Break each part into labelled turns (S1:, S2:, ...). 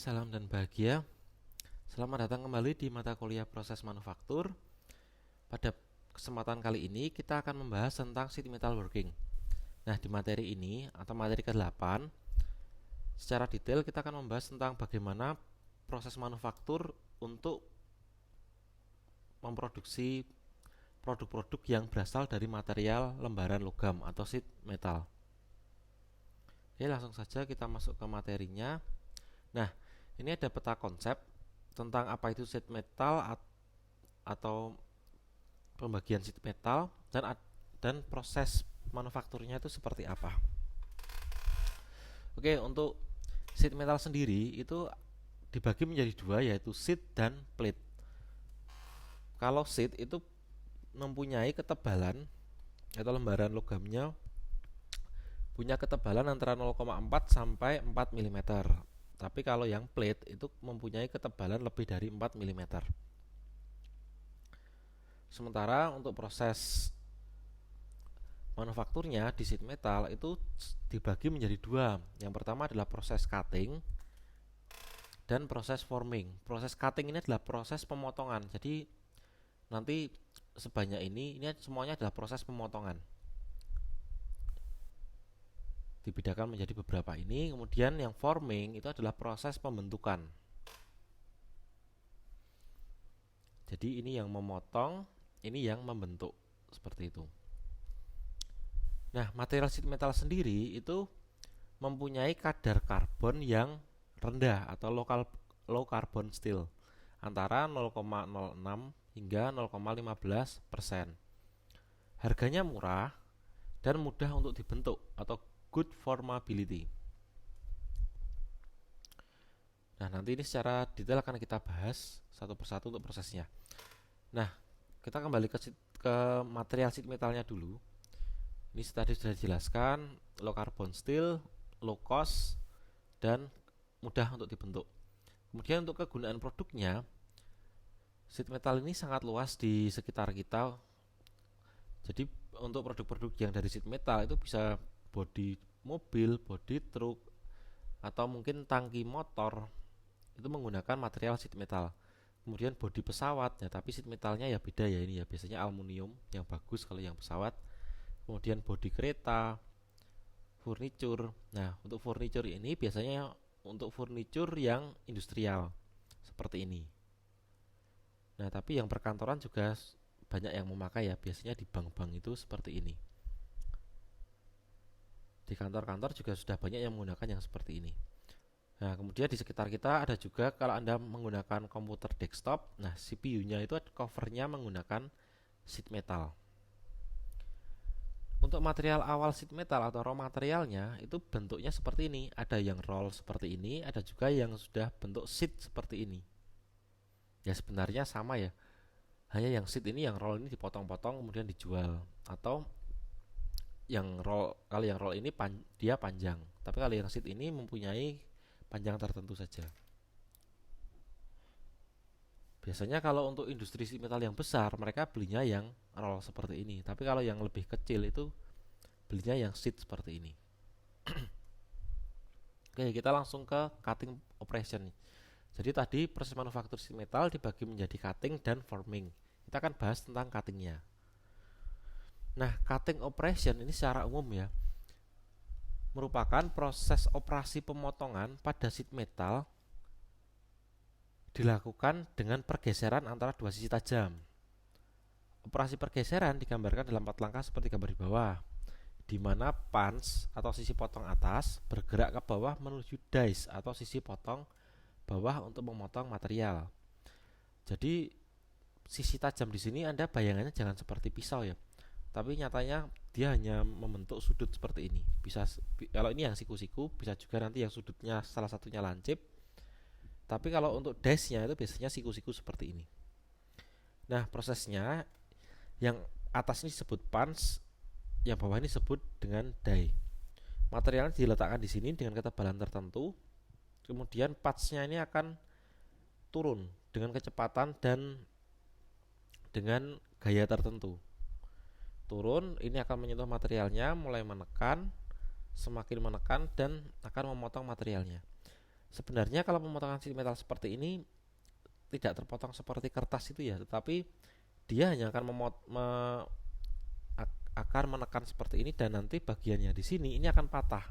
S1: Salam dan bahagia. Selamat datang kembali di mata kuliah proses manufaktur. Pada kesempatan kali ini kita akan membahas tentang sheet metal working. Nah, di materi ini atau materi ke-8 secara detail kita akan membahas tentang bagaimana proses manufaktur untuk memproduksi produk-produk yang berasal dari material lembaran logam atau sheet metal. Oke, langsung saja kita masuk ke materinya. Nah, ini ada peta konsep tentang apa itu sheet metal atau pembagian sheet metal dan proses manufakturnya itu seperti apa. Oke, untuk sheet metal sendiri itu dibagi menjadi dua, yaitu sheet dan plate. Kalau sheet itu mempunyai ketebalan atau lembaran logamnya punya ketebalan antara 0,4 sampai 4 mm. Tapi kalau yang plate itu mempunyai ketebalan lebih dari 4 mm. Sementara untuk proses manufakturnya di sheet metal itu dibagi menjadi dua. Yang pertama adalah proses cutting dan proses forming. Proses cutting ini adalah proses pemotongan. Jadi nanti sebanyak ini semuanya adalah proses pemotongan. Dibedakan menjadi beberapa ini. Kemudian yang forming itu adalah proses pembentukan. Jadi ini yang memotong, ini yang membentuk, seperti itu. Nah, material sheet metal sendiri itu mempunyai kadar karbon yang rendah atau low carbon steel antara 0,06 hingga 0,15%. Harganya murah dan mudah untuk dibentuk atau good formability. Nah, nanti ini secara detail akan kita bahas satu persatu untuk prosesnya. Nah, kita kembali ke material sheet metalnya dulu. Ini tadi sudah dijelaskan, low carbon steel, low cost, dan mudah untuk dibentuk. Kemudian untuk kegunaan produknya, sheet metal ini sangat luas di sekitar kita. Jadi untuk produk-produk yang dari sheet metal itu bisa bodi mobil, bodi truk, atau mungkin tangki motor itu menggunakan material sheet metal. Kemudian bodi pesawat, ya, tapi sheet metalnya ya beda ya, ini ya biasanya aluminium yang bagus kalau yang pesawat. Kemudian bodi kereta, furniture. Nah, untuk furniture ini biasanya untuk furniture yang industrial seperti ini. Nah, tapi yang perkantoran juga banyak yang memakai ya, biasanya di bank-bank itu seperti ini. Di kantor-kantor juga sudah banyak yang menggunakan yang seperti ini. Nah, kemudian di sekitar kita ada juga kalau Anda menggunakan komputer desktop, nah CPU-nya itu covernya menggunakan sheet metal. Untuk material awal sheet metal atau raw materialnya itu bentuknya seperti ini. Ada yang roll seperti ini, ada juga yang sudah bentuk sheet seperti ini. Ya sebenarnya sama ya. Hanya yang sheet ini, yang roll ini dipotong-potong kemudian dijual. Atau kalau yang roll ini dia panjang, tapi kalau yang sheet ini mempunyai panjang tertentu saja. Biasanya kalau untuk industri sheet metal yang besar mereka belinya yang roll seperti ini, tapi kalau yang lebih kecil itu belinya yang sheet seperti ini. Oke, kita langsung ke cutting operation. Jadi tadi proses manufaktur sheet metal dibagi menjadi cutting dan forming. Kita akan bahas tentang cuttingnya. Nah, cutting operation ini secara umum ya merupakan proses operasi pemotongan pada sheet metal dilakukan dengan pergeseran antara dua sisi tajam. Operasi pergeseran digambarkan dalam 4 langkah seperti gambar di bawah, di mana punch atau sisi potong atas bergerak ke bawah menuju dies atau sisi potong bawah untuk memotong material. Jadi sisi tajam di sini Anda bayangannya jangan seperti pisau ya. Tapi nyatanya dia hanya membentuk sudut seperti ini. Bisa kalau ini yang siku-siku, bisa juga nanti yang sudutnya salah satunya lancip. Tapi kalau untuk dies-nya itu biasanya siku-siku seperti ini. Nah, prosesnya yang atas ini disebut punch, yang bawah ini disebut dengan die. Materialnya diletakkan di sini dengan ketebalan tertentu. Kemudian punch-nya ini akan turun dengan kecepatan dan dengan gaya tertentu. Turun, ini akan menyentuh materialnya, mulai menekan, semakin menekan dan akan memotong materialnya. Sebenarnya kalau pemotongan sheet metal seperti ini tidak terpotong seperti kertas itu ya, tetapi dia hanya akan akan menekan seperti ini, dan nanti bagiannya di sini ini akan patah,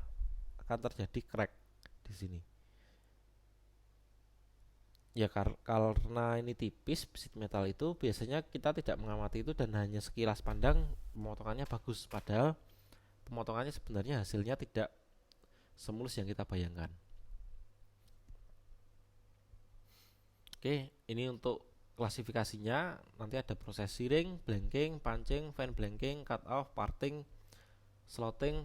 S1: akan terjadi crack di sini. Ya karena ini tipis sheet metal itu, biasanya kita tidak mengamati itu dan hanya sekilas pandang pemotongannya bagus, padahal pemotongannya sebenarnya hasilnya tidak semulus yang kita bayangkan. Oke, ini untuk klasifikasinya. Nanti ada proses searing, blanking, pancing, fan blanking, cut off, parting, slotting,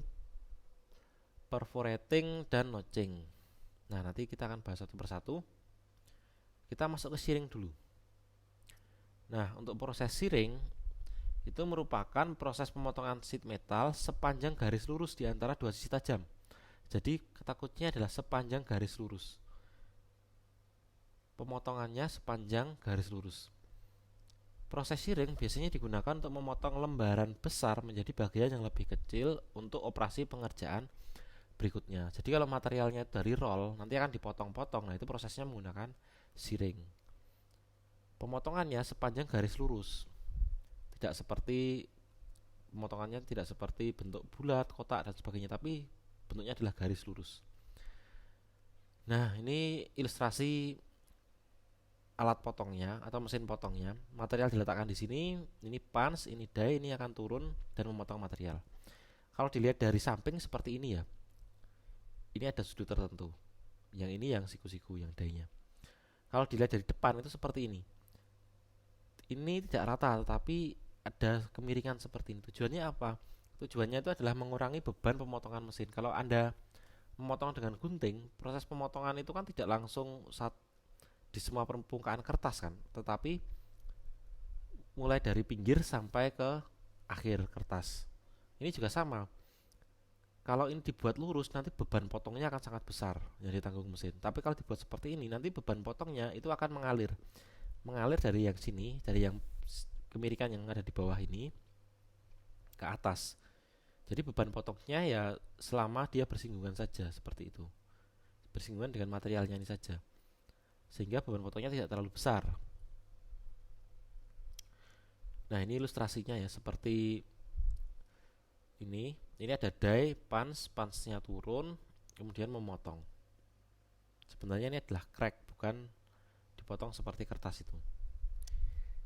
S1: perforating, dan notching. Nah, nanti kita akan bahas satu persatu. Kita masuk ke searing dulu. Nah, untuk proses searing itu merupakan proses pemotongan sheet metal sepanjang garis lurus di antara dua sisi tajam. Jadi kata kuncinya adalah sepanjang garis lurus. Pemotongannya sepanjang garis lurus. Proses searing biasanya digunakan untuk memotong lembaran besar menjadi bagian yang lebih kecil untuk operasi pengerjaan berikutnya. Jadi kalau materialnya dari roll, nanti akan dipotong-potong. Nah, itu prosesnya menggunakan searing. Pemotongannya sepanjang garis lurus. Pemotongannya tidak seperti bentuk bulat, kotak, dan sebagainya, tapi bentuknya adalah garis lurus. Nah, ini ilustrasi alat potongnya atau mesin potongnya. Material diletakkan di sini, ini punch, ini die, ini akan turun dan memotong material. Kalau dilihat dari samping seperti ini ya, ini ada sudut tertentu. Yang ini yang siku-siku, yang die-nya. Kalau dilihat dari depan itu seperti ini. Ini tidak rata, tetapi ada kemiringan seperti ini. Tujuannya apa? Tujuannya itu adalah mengurangi beban pemotongan mesin. Kalau Anda memotong dengan gunting, proses pemotongan itu kan tidak langsung di semua permukaan kertas kan, tetapi mulai dari pinggir sampai ke akhir kertas. Ini juga sama. Kalau ini dibuat lurus, nanti beban potongnya akan sangat besar yang ditanggung mesin. Tapi kalau dibuat seperti ini, nanti beban potongnya itu akan mengalir dari yang sini, dari yang kemirikan yang ada di bawah ini ke atas. Jadi beban potongnya ya selama dia bersinggungan saja, seperti itu. Bersinggungan dengan materialnya ini saja. Sehingga beban potongnya tidak terlalu besar. Nah, ini ilustrasinya ya, seperti ini. Ini ada die, punch-nya turun, kemudian memotong. Sebenarnya ini adalah crack, bukan dipotong seperti kertas itu.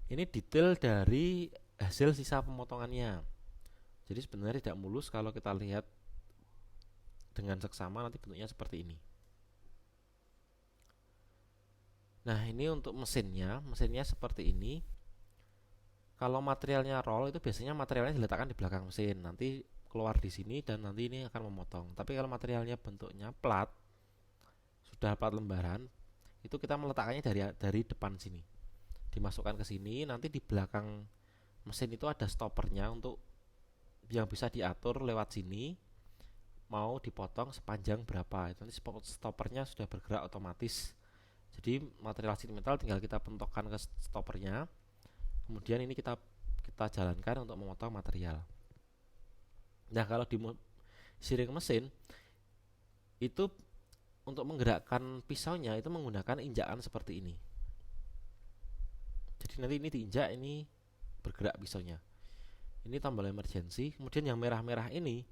S1: Ini detail dari hasil sisa pemotongannya. Jadi sebenarnya tidak mulus. Kalau kita lihat dengan seksama nanti bentuknya seperti ini. Nah, ini untuk mesinnya seperti ini. Kalau materialnya roll itu biasanya materialnya diletakkan di belakang mesin, nanti keluar di sini dan nanti ini akan memotong. Tapi kalau materialnya bentuknya plat, sudah plat lembaran, itu kita meletakkannya dari depan sini. Dimasukkan ke sini, nanti di belakang mesin itu ada stoppernya untuk yang bisa diatur lewat sini mau dipotong sepanjang berapa. Nanti stoppernya sudah bergerak otomatis. Jadi material sheet metal tinggal kita pentokkan ke stoppernya. Kemudian ini kita jalankan untuk memotong material. Nah, kalau di searing mesin itu untuk menggerakkan pisaunya itu menggunakan injakan seperti ini. Jadi nanti ini diinjak, ini bergerak pisaunya. Ini tombol emergency. Kemudian yang merah-merah ini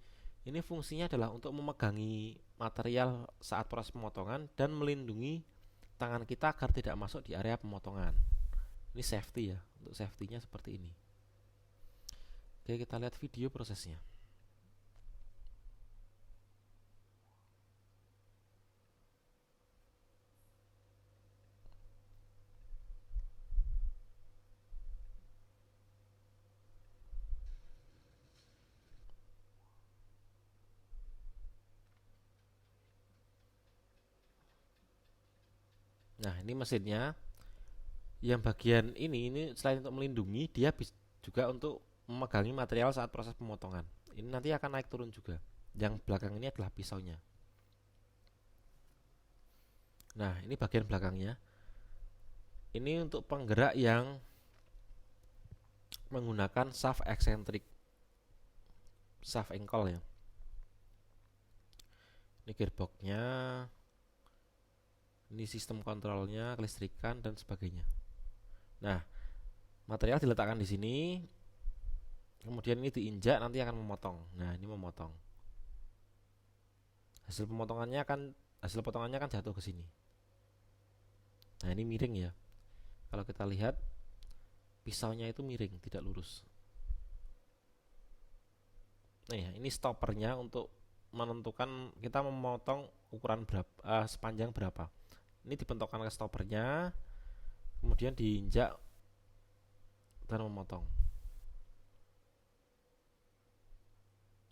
S1: fungsinya adalah untuk memegangi material saat proses pemotongan dan melindungi tangan kita agar tidak masuk di area pemotongan. Ini safety ya, untuk safety-nya seperti ini. Oke, kita lihat video prosesnya. Nah, ini mesinnya. Yang bagian ini selain untuk melindungi, dia juga untuk memegangi material saat proses pemotongan. Ini nanti akan naik turun juga. Yang belakang ini adalah pisaunya. Nah, ini bagian belakangnya. Ini untuk penggerak yang menggunakan shaft eksentrik, shaft engkol ya. Ini gearboxnya. Ini sistem kontrolnya, kelistrikan dan sebagainya. Nah, material diletakkan di sini, kemudian ini diinjak, nanti akan memotong. Nah, ini memotong. Hasil potongannya kan jatuh ke sini. Nah, ini miring ya. Kalau kita lihat pisaunya itu miring, tidak lurus. Nah, ya, ini stoppernya untuk menentukan kita memotong ukuran berapa, sepanjang berapa. Ini dipentokkan ke stoppernya, kemudian diinjak dan memotong.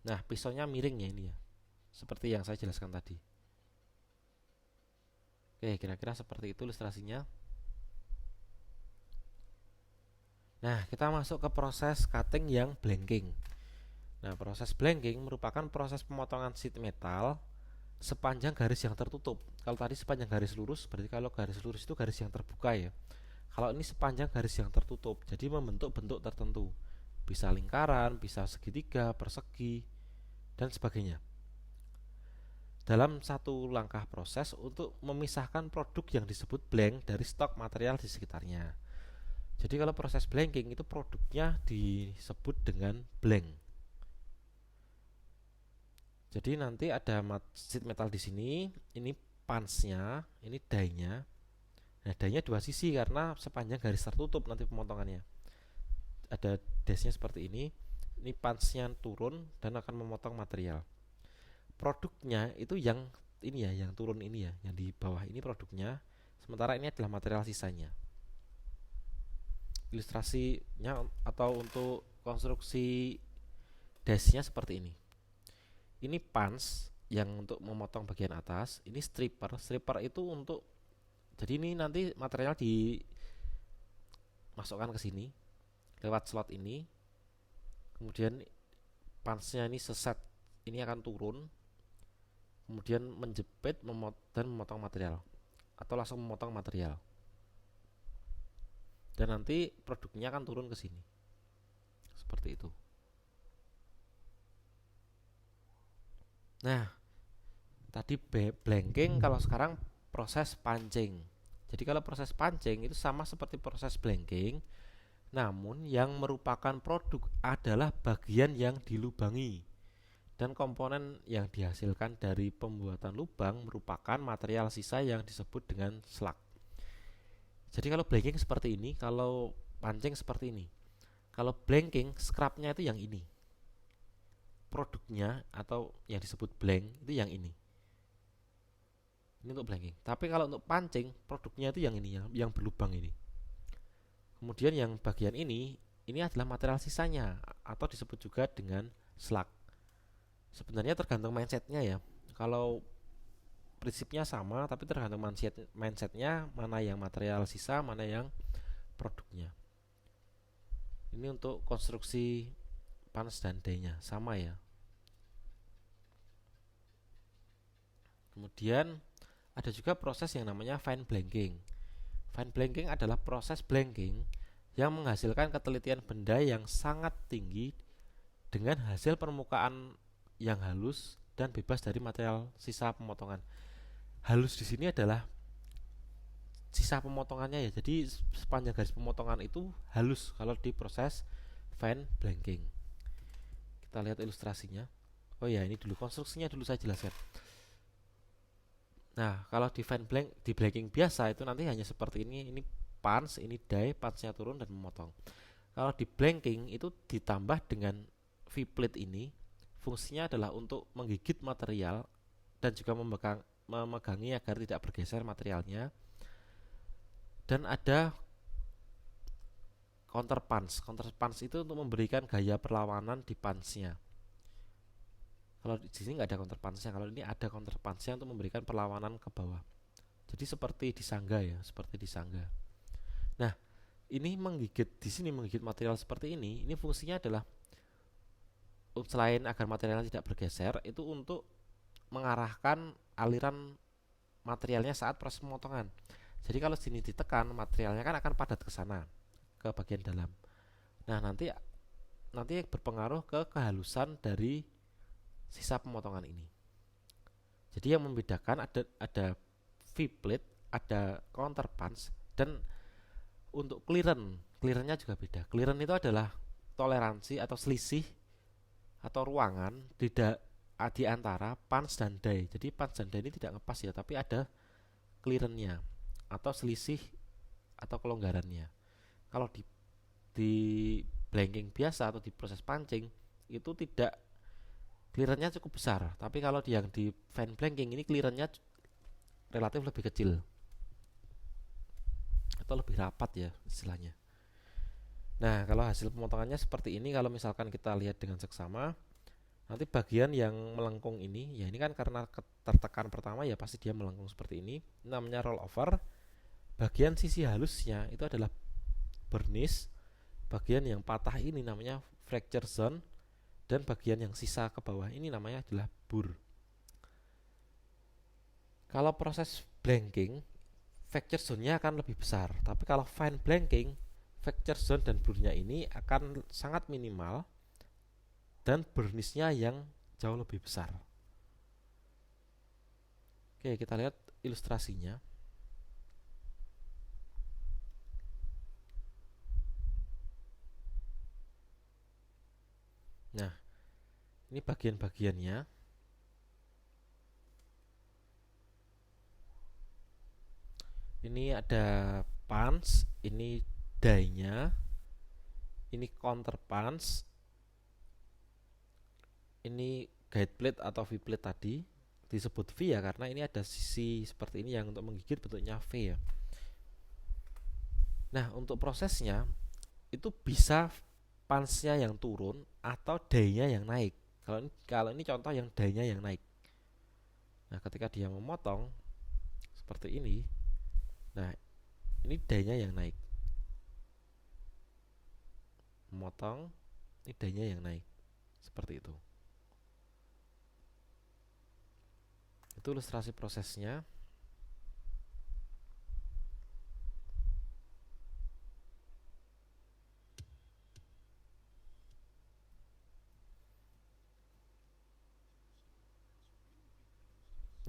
S1: Nah, pisaunya miring ya ini ya, seperti yang saya jelaskan tadi. Oke, kira-kira seperti itu ilustrasinya. Nah, kita masuk ke proses cutting yang blanking. Nah, proses blanking merupakan proses pemotongan sheet metal sepanjang garis yang tertutup. Kalau tadi sepanjang garis lurus, berarti kalau garis lurus itu garis yang terbuka ya. Kalau ini sepanjang garis yang tertutup, jadi membentuk bentuk tertentu. Bisa lingkaran, bisa segitiga, persegi, dan sebagainya. Dalam satu langkah proses untuk memisahkan produk yang disebut blank dari stok material di sekitarnya. Jadi kalau proses blanking itu produknya disebut dengan blank. Jadi nanti ada sheet metal di sini, ini punch-nya, ini die-nya. Nah, die-nya dua sisi karena sepanjang garis tertutup nanti pemotongannya. Ada dash-nya seperti ini punch-nya turun dan akan memotong material. Produknya itu yang ini ya, yang turun ini ya, yang di bawah ini produknya, sementara ini adalah material sisanya. Ilustrasinya atau untuk konstruksi dashnya seperti ini. Ini punch yang untuk memotong bagian atas, ini stripper. Stripper itu untuk, jadi ini nanti material dimasukkan ke sini lewat slot ini, kemudian punch-nya ini seset, ini akan turun, kemudian menjepit dan memotong material atau langsung memotong material, dan nanti produknya akan turun ke sini seperti itu. Nah, tadi blanking, kalau sekarang proses pancing. Jadi kalau proses pancing itu sama seperti proses blanking, namun yang merupakan produk adalah bagian yang dilubangi, dan komponen yang dihasilkan dari pembuatan lubang merupakan material sisa yang disebut dengan slag. Jadi kalau blanking seperti ini, kalau pancing seperti ini. Kalau blanking, scrapnya itu yang ini, produknya atau yang disebut blank itu yang ini untuk blanking. Tapi kalau untuk pancing, produknya itu yang ini, yang berlubang ini. Kemudian yang bagian ini adalah material sisanya atau disebut juga dengan slag. Sebenarnya tergantung mindsetnya ya. Kalau prinsipnya sama, tapi tergantung mindsetnya, mana yang material sisa, mana yang produknya. Ini untuk konstruksi punch dan die-nya sama ya. Kemudian ada juga proses yang namanya fine blanking. Fine blanking adalah proses blanking yang menghasilkan ketelitian benda yang sangat tinggi dengan hasil permukaan yang halus dan bebas dari material sisa pemotongan. Halus di sini adalah sisa pemotongannya ya. Jadi sepanjang garis pemotongan itu halus kalau di proses fine blanking. Kita lihat ilustrasinya. Oh ya, ini dulu konstruksinya dulu saya jelaskan. Nah, kalau di blanking biasa itu nanti hanya seperti ini. Ini punch, ini die, punch-nya turun dan memotong. Kalau di blanking itu ditambah dengan V-plate ini, fungsinya adalah untuk menggigit material dan juga memegangi agar tidak bergeser materialnya. Dan ada counter punch. Counter punch itu untuk memberikan gaya perlawanan di punch-nya. Kalau di sini nggak ada counter punch-nya, kalau ini ada counter punch-nya untuk memberikan perlawanan ke bawah. Jadi seperti disangga ya, seperti disangga. Nah, ini di sini menggigit material seperti ini fungsinya adalah selain agar materialnya tidak bergeser, itu untuk mengarahkan aliran materialnya saat proses pemotongan. Jadi kalau sini ditekan, materialnya kan akan padat ke sana, ke bagian dalam. Nah, nanti berpengaruh ke kehalusan dari sisa pemotongan ini. Jadi yang membedakan ada V-plate ada counter punch. Dan untuk clearance-nya juga beda. Clearance itu adalah toleransi atau selisih atau ruangan di antara punch dan die. Jadi punch dan die ini tidak ngepas ya, tapi ada clearance-nya atau selisih atau kelonggarannya. Kalau di blanking biasa atau di proses pancing itu tidak, clearance-nya cukup besar, tapi kalau yang di fan blanking ini clearance-nya relatif lebih kecil atau lebih rapat ya istilahnya. Nah, kalau hasil pemotongannya seperti ini, kalau misalkan kita lihat dengan seksama, nanti bagian yang melengkung ini, ya ini kan karena tertekan pertama ya pasti dia melengkung seperti ini, namanya roll over. Bagian sisi halusnya itu adalah burnish, bagian yang patah ini namanya fracture zone, dan bagian yang sisa ke bawah ini namanya adalah bur. Kalau proses blanking, fracture zone-nya akan lebih besar, tapi kalau fine blanking, fracture zone dan burnya ini akan sangat minimal dan burnish-nya yang jauh lebih besar. Oke, kita lihat ilustrasinya. Nah, ini bagian-bagiannya. Ini ada punch, ini die-nya, ini counter punch, ini guide plate atau V plate tadi. Disebut V ya karena ini ada sisi seperti ini yang untuk menggigit bentuknya V ya. Nah, untuk prosesnya itu bisa punch-nya yang turun atau die-nya yang naik. Kalau ini contoh yang die-nya yang naik. Nah, ketika dia memotong seperti ini, nah ini die-nya yang naik. Memotong, ini die-nya yang naik. Seperti itu. Itu ilustrasi prosesnya.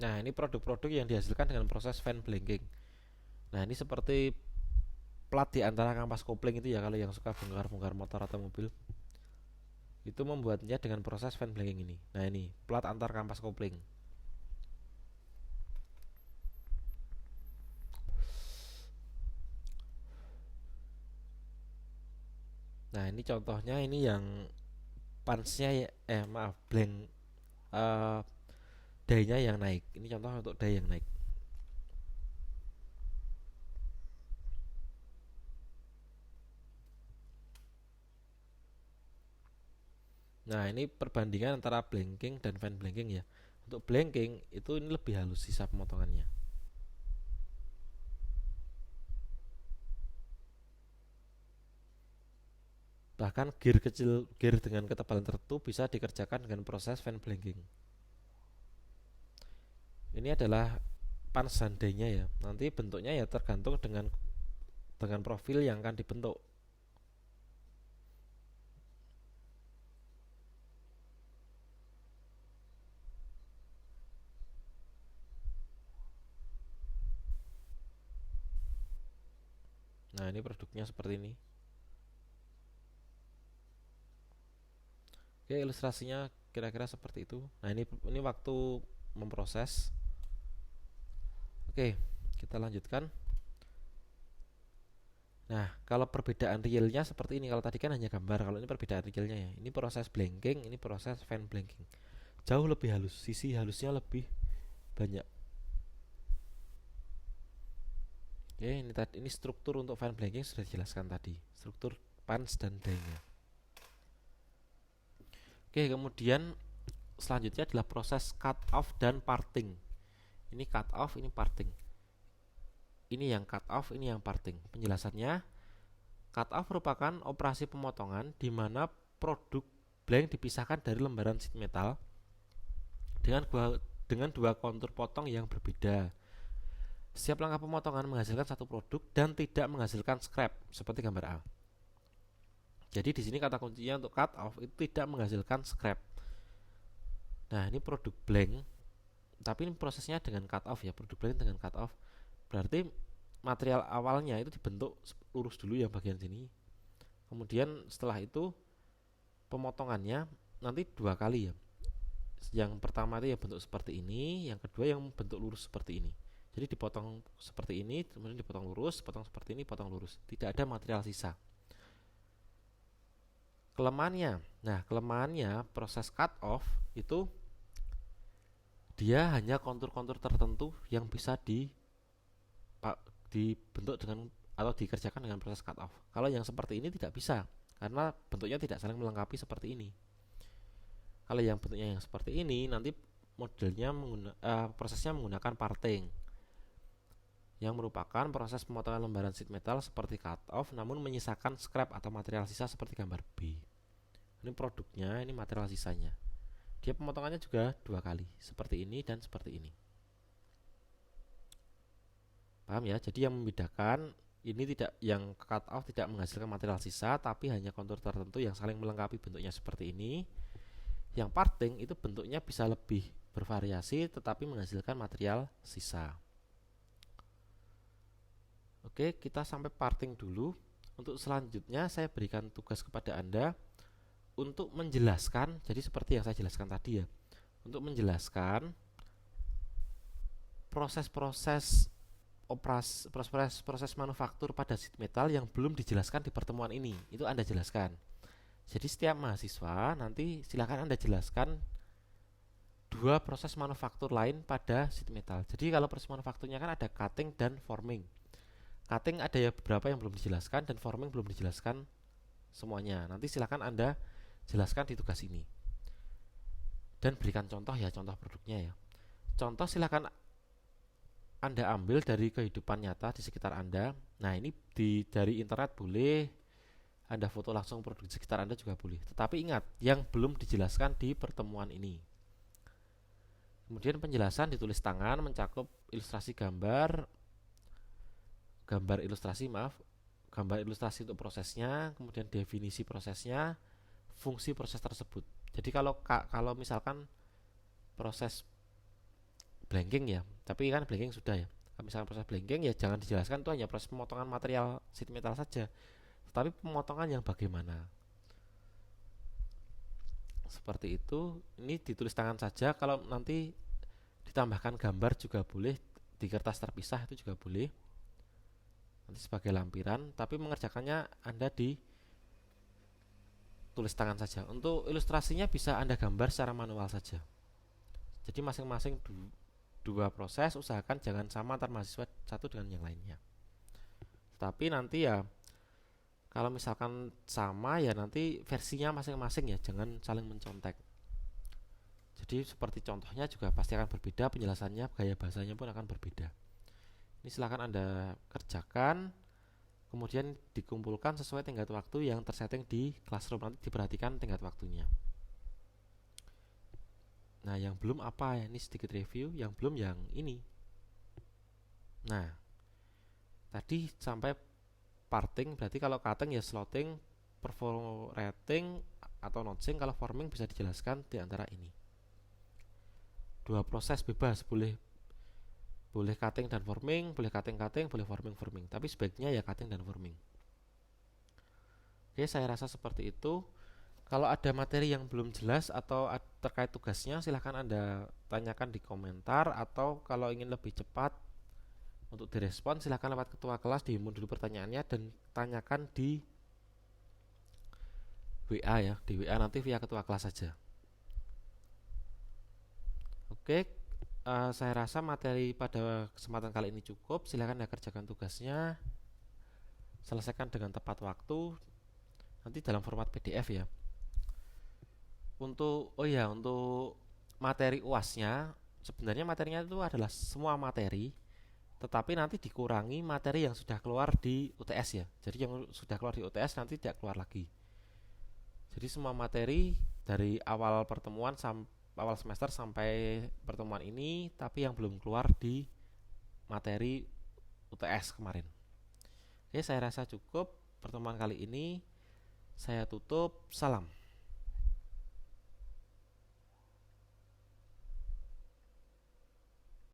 S1: Nah, ini produk-produk yang dihasilkan dengan proses fan blanking. Nah, ini seperti plat di antara kampas kopling itu ya, kalau yang suka bongkar-bongkar motor atau mobil. Itu membuatnya dengan proses fan blanking ini. Nah, ini plat antar kampas kopling. Nah, ini contohnya, ini yang punch-nya blank die-nya yang naik. Ini contoh untuk die yang naik. Nah, ini perbandingan antara blanking dan fan blanking ya. Untuk blanking itu ini lebih halus sisa pemotongannya. Bahkan gear dengan ketebalan tertentu bisa dikerjakan dengan proses fan blanking. Ini adalah punch dan die-nya ya. Nanti bentuknya ya tergantung dengan profil yang akan dibentuk. Nah, ini produknya seperti ini. Oke, ilustrasinya kira-kira seperti itu. Nah, ini waktu memproses. Oke, kita lanjutkan. Nah, kalau perbedaan realnya seperti ini. Kalau tadi kan hanya gambar, kalau ini perbedaan realnya ya. Ini proses blanking, ini proses fan blanking. Jauh lebih halus, sisi halusnya lebih banyak. Oke, ini struktur untuk fan blanking sudah dijelaskan tadi. Struktur punch dan die-nya. Oke, kemudian selanjutnya adalah proses cut off dan parting. Ini cut off, ini parting. Ini yang cut off, ini yang parting. Penjelasannya, cut off merupakan operasi pemotongan di mana produk blank dipisahkan dari lembaran sheet metal dengan dua kontur potong yang berbeda. Setiap langkah pemotongan menghasilkan satu produk dan tidak menghasilkan scrap seperti gambar A. Jadi di sini kata kuncinya untuk cut off itu tidak menghasilkan scrap. Nah, ini produk blank, tapi ini prosesnya dengan cut off ya, produk blank dengan cut off. Berarti material awalnya itu dibentuk lurus dulu yang bagian sini. Kemudian setelah itu pemotongannya nanti dua kali ya. Yang pertama itu yang bentuk seperti ini, yang kedua yang bentuk lurus seperti ini. Jadi dipotong seperti ini, kemudian dipotong lurus, potong seperti ini, potong lurus. Tidak ada material sisa. Kelemahannya, nah kelemahannya proses cut off itu dia hanya kontur-kontur tertentu yang bisa dibentuk dengan atau dikerjakan dengan proses cut off. Kalau yang seperti ini tidak bisa karena bentuknya tidak saling melengkapi seperti ini. Kalau yang bentuknya yang seperti ini nanti modelnya prosesnya menggunakan parting yang merupakan proses pemotongan lembaran sheet metal seperti cut off namun menyisakan scrap atau material sisa seperti gambar B. Ini produknya, ini material sisanya. Dia pemotongannya juga dua kali, seperti ini dan seperti ini. Paham ya? Jadi yang membedakan ini tidak, yang cut off tidak menghasilkan material sisa tapi hanya kontur tertentu yang saling melengkapi bentuknya seperti ini. Yang parting itu bentuknya bisa lebih bervariasi tetapi menghasilkan material sisa. Oke, kita sampai parting dulu. Untuk selanjutnya saya berikan tugas kepada Anda untuk menjelaskan, jadi seperti yang saya jelaskan tadi ya, untuk menjelaskan proses-proses proses manufaktur pada sheet metal yang belum dijelaskan di pertemuan ini, itu Anda jelaskan. Jadi setiap mahasiswa nanti silakan Anda jelaskan dua proses manufaktur lain pada sheet metal. Jadi kalau proses manufakturnya kan ada cutting dan forming. Cutting ada ya beberapa yang belum dijelaskan dan forming belum dijelaskan semuanya. Nanti silakan Anda jelaskan di tugas ini. Dan berikan contoh ya, contoh produknya ya. Contoh silakan Anda ambil dari kehidupan nyata di sekitar Anda. Nah, ini dari internet boleh, Anda foto langsung produk di sekitar Anda juga boleh. Tetapi ingat, yang belum dijelaskan di pertemuan ini. Kemudian penjelasan ditulis tangan mencakup ilustrasi gambar ilustrasi untuk prosesnya, kemudian definisi prosesnya, fungsi proses tersebut. Jadi kalau misalkan proses blanking ya, tapi kan blanking sudah ya. Kalau misalkan proses blanking ya jangan dijelaskan, itu hanya proses pemotongan material sheet metal saja. Tetapi pemotongan yang bagaimana? Seperti itu, ini ditulis tangan saja. Kalau nanti ditambahkan gambar juga boleh, di kertas terpisah itu juga boleh. Nanti sebagai lampiran, tapi mengerjakannya Anda di tulis tangan saja. Untuk ilustrasinya bisa Anda gambar secara manual saja. Jadi masing-masing dua proses, usahakan jangan sama antar mahasiswa satu dengan yang lainnya. Tapi nanti ya kalau misalkan sama ya nanti versinya masing-masing ya, jangan saling mencontek. Jadi seperti contohnya juga pasti akan berbeda, penjelasannya, gaya bahasanya pun akan berbeda. Ini silahkan Anda kerjakan, kemudian dikumpulkan sesuai tenggat waktu yang tersetting di classroom. Nanti diperhatikan tenggat waktunya. Nah, yang belum apa ya? Ini sedikit review. Yang belum yang ini. Nah, tadi sampai parting, berarti kalau cutting ya slotting, perforating atau notching. Kalau forming bisa dijelaskan di antara ini. Dua proses bebas, boleh cutting dan forming, boleh cutting, boleh forming. Tapi sebaiknya ya cutting dan forming. Oke, saya rasa seperti itu. Kalau ada materi yang belum jelas atau terkait tugasnya, silahkan Anda tanyakan di komentar. Atau kalau ingin lebih cepat untuk direspon, silahkan lewat ketua kelas, dihimpun dulu pertanyaannya dan tanyakan di WA ya. Di WA nanti via ketua kelas saja. Oke. Saya rasa materi pada kesempatan kali ini cukup. Silakan Anda kerjakan tugasnya, selesaikan dengan tepat waktu, nanti dalam format PDF ya. Untuk materi UASnya, sebenarnya materinya itu adalah semua materi, tetapi nanti dikurangi materi yang sudah keluar di UTS ya. Jadi yang sudah keluar di UTS nanti tidak keluar lagi. Jadi semua materi dari awal pertemuan awal semester sampai pertemuan ini, tapi yang belum keluar di materi UTS kemarin. Oke, saya rasa cukup pertemuan kali ini. Saya tutup. Salam.